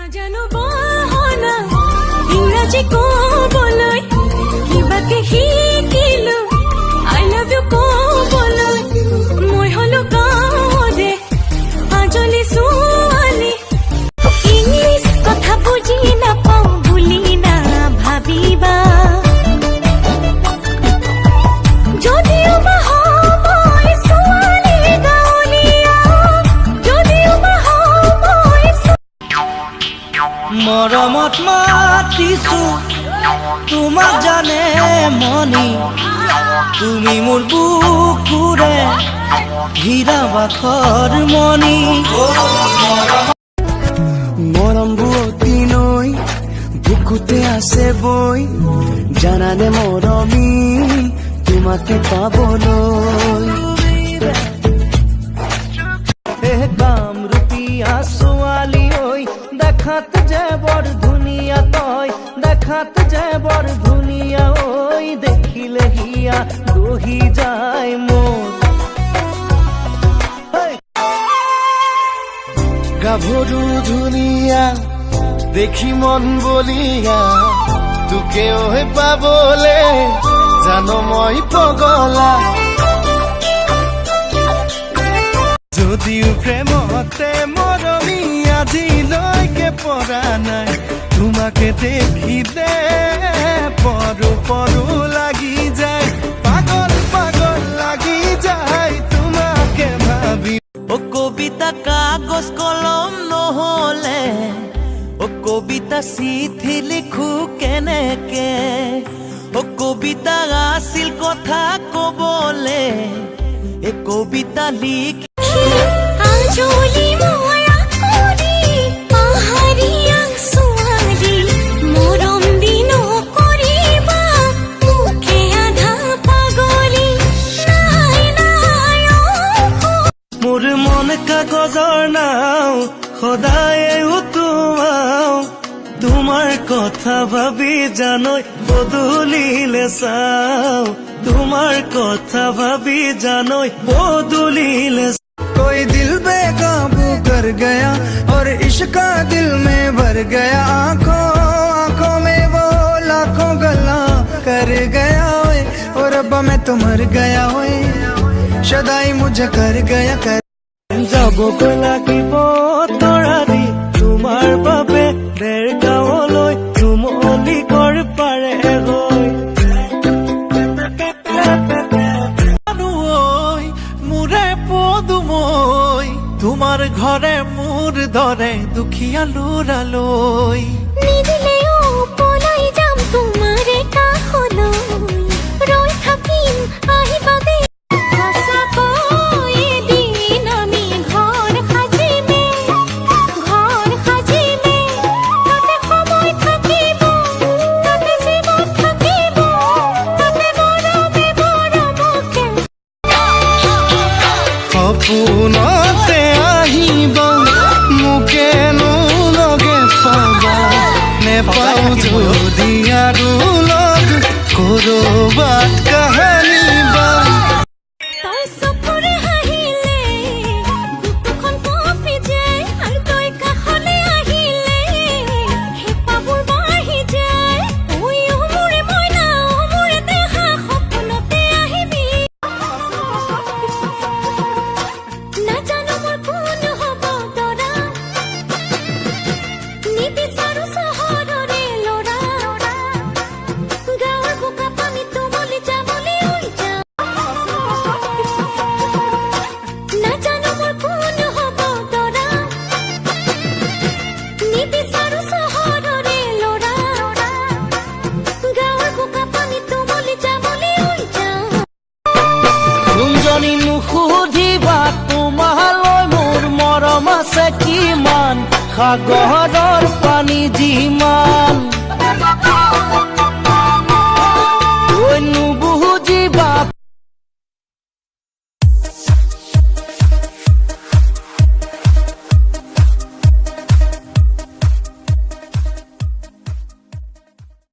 নাজানো বহনা ইংৰাজী ক'বলৈ কিবাকে শিকিলো আই লাভ ইউ ক'বলৈ মই হলো কাৱদে আজলি ছোৱালী ইংলিছ কথা বুজি নাপাওঁ বুলি না ভাবিবা যদিও বা মই ছোৱালী গাঁৱলীয়া যদিও বা মই মৰমত মাতিছো তোমাক জানে মনি তুমি মোৰ বুকুৰে হীৰা বাখৰ মনি মৰম বুৱতী নৈ বুকুতে আছে বৈ জানানে মৰমী তোমাকে পাবলৈ কামৰূপীয়া ছোৱালী ঐ দেখাত যে বৰ ধুনীয়া তই দেখাত যে বৰ ধুনীয়া ঐ দেখিলে হিয়া বহি যায় মোৰ গাভৰু ধুনীয়া দেখি মন বলিয়া তোকে ঐ পাবলে জানো মই পগলা যদিও প্ৰেমতে মৰমী আজিলৈকে পৰা নাই তোমাকে দেখিলে পৰো পৰো লাগি যায় পাগল পাগল লাগি যায় তোমাকে ভাবি ও কবিতা কাগজ কলম নহলে ও কবিতা চিঠি লিখো কেনেকে ও কবিতা আছিল কথা কবলে এ কবিতা লিখ আজলি ময়া কৰি পাহাৰীয়া ছোৱালী মৰম দিন কৰিবা মুখে আধা পাগলী নাই নাই মোৰ মন কাগজৰ নাও সদায় উতুৱাও তোমাৰ কথা ভাবি জানৈ বদলিলে চাও তোমাৰ কথা ভাবি জানৈ বদলিলে कोई दिल बेकाबू कर गया और इश्क का दिल में भर गया आंखों में वो लाखों गला कर गया ओए और रब्बा मैं तो मर गया ओए सदाई मुझे कर गया कर যাব লাগিব তৰাদি তোমাৰ বাবে দেৰ গাঁৱলৈ তুমলি কৰ পাৰে গৈ মোৰে পদুমৈ তোমাৰ ঘৰে মোৰ দৰে দুখীয়া ল'ৰালৈ নিদিলেও পলাই যাম তোমাৰে কাষলৈ ৰৈ থাকিম আহিবা দে সঁচাকৈ এদিন আমি ঘৰ সাজিমে তাতে সময় থাকিব তাতে জীৱন থাকিব তাতে মৰমে মৰমকে সপোনতে আহিবা মোকেনো লগে পাবা নেপাওঁ যদি আৰু লগ কৰবাত কাহানী বা তই চকুৰে হাঁহিলে বুকুখন কঁপি যায় আৰু তই কাষলৈ আহিলে হেঁপাহবোৰ বাঢ়ি যায় ঐ মোৰে মইনা মোৰে দেহা সপোনতে আহিবি নাজানো মোৰ কোন হ'ব তৰা নিবিচাৰো চহৰৰে ল'ৰা গাঁৱৰ বোকা পানী তুমলি যাবলৈ ঐ যা নাজানো মোৰ কোন হ'ব তৰা নিবিচাৰো চহৰৰে ল'ৰা গাঁৱৰ বোকা পানী তুমলি যাবলৈ ঐ যা কোনজনী নুসুধিবা তোমালৈ মোৰ মৰম আছে কিমান সাগৰৰ পানী যিমান